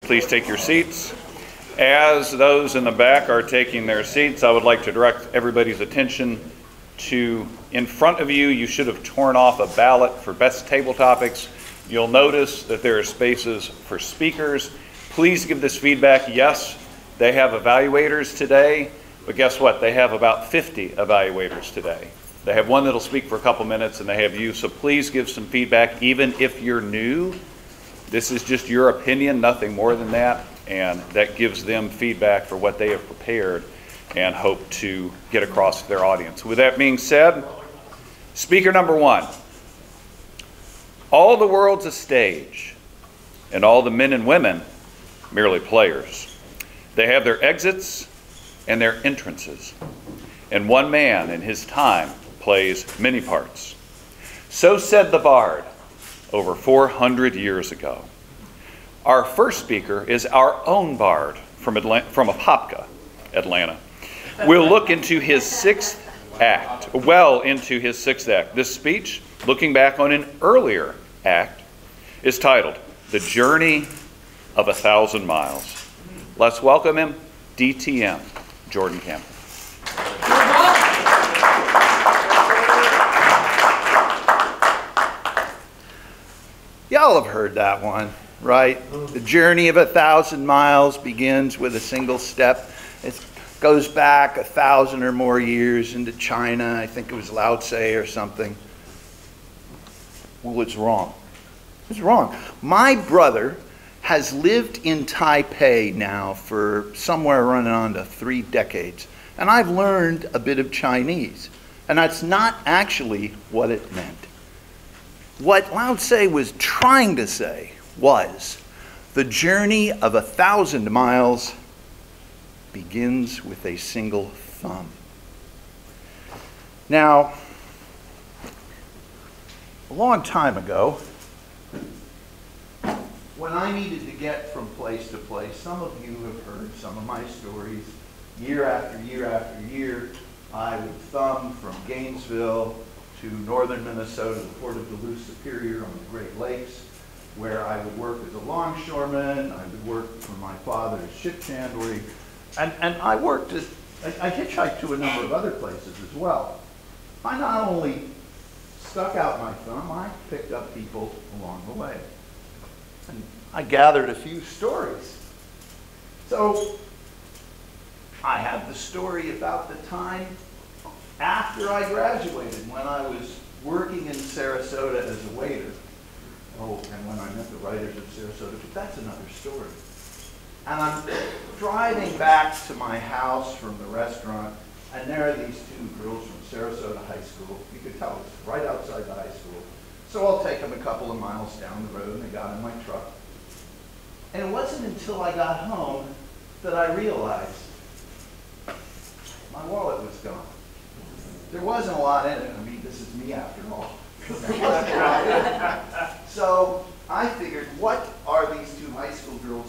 please take your seats. As those in the back are taking their seats, I would like to direct everybody's attention to, in front of you, you should have torn off a ballot for best table topics. You'll notice that there are spaces for speakers. Please give this feedback. Yes, they have evaluators today, but guess what? They have about 50 evaluators today. They have one that'll speak for a couple minutes, and they have you, so please give some feedback, even if you're new. This is just your opinion, nothing more than that, and that gives them feedback for what they have prepared and hope to get across to their audience. With that being said, speaker number one. All the world's a stage, and all the men and women merely players. They have their exits and their entrances, and one man in his time plays many parts. So said the bard over 400 years ago. Our first speaker is our own bard from Apopka, Atlanta. We'll look into his sixth act, well into his sixth act. This speech, looking back on an earlier act, is titled, The Journey of 1,000 Miles. Let's welcome him, DTM, Jordan Campbell. Y'all have heard that one, right? The journey of 1,000 miles begins with a single step. It goes back 1,000 or more years into China. I think it was Lao Tse or something. Well, it's wrong. It's wrong. My brother has lived in Taipei now for somewhere running on to 3 decades. And I've learned a bit of Chinese. And that's not actually what it meant. What Lao Tse was trying to say was, the journey of 1,000 miles begins with a single thumb. Now, a long time ago, when I needed to get from place to place, some of you have heard some of my stories. Year after year after year, I would thumb from Gainesville to northern Minnesota, the port of Duluth Superior on the Great Lakes, where I would work as a longshoreman. I would work for my father's ship chandlery, and I worked at, I hitchhiked to a number of other places as well. I not only stuck out my thumb, I picked up people along the way. And I gathered a few stories. So I have the story about the time after I graduated, when I was working in Sarasota as a waiter. Oh, and when I met the writers of Sarasota, but that's another story. And I'm driving back to my house from the restaurant, and there are these 2 girls from Sarasota High School. You could tell it's right outside the high school. So I'll take them a couple of miles down the road, and they got in my truck. And it wasn't until I got home that I realized my wallet was gone. There wasn't a lot in it. I mean, this is me after all. So I figured, what are these 2 high school girls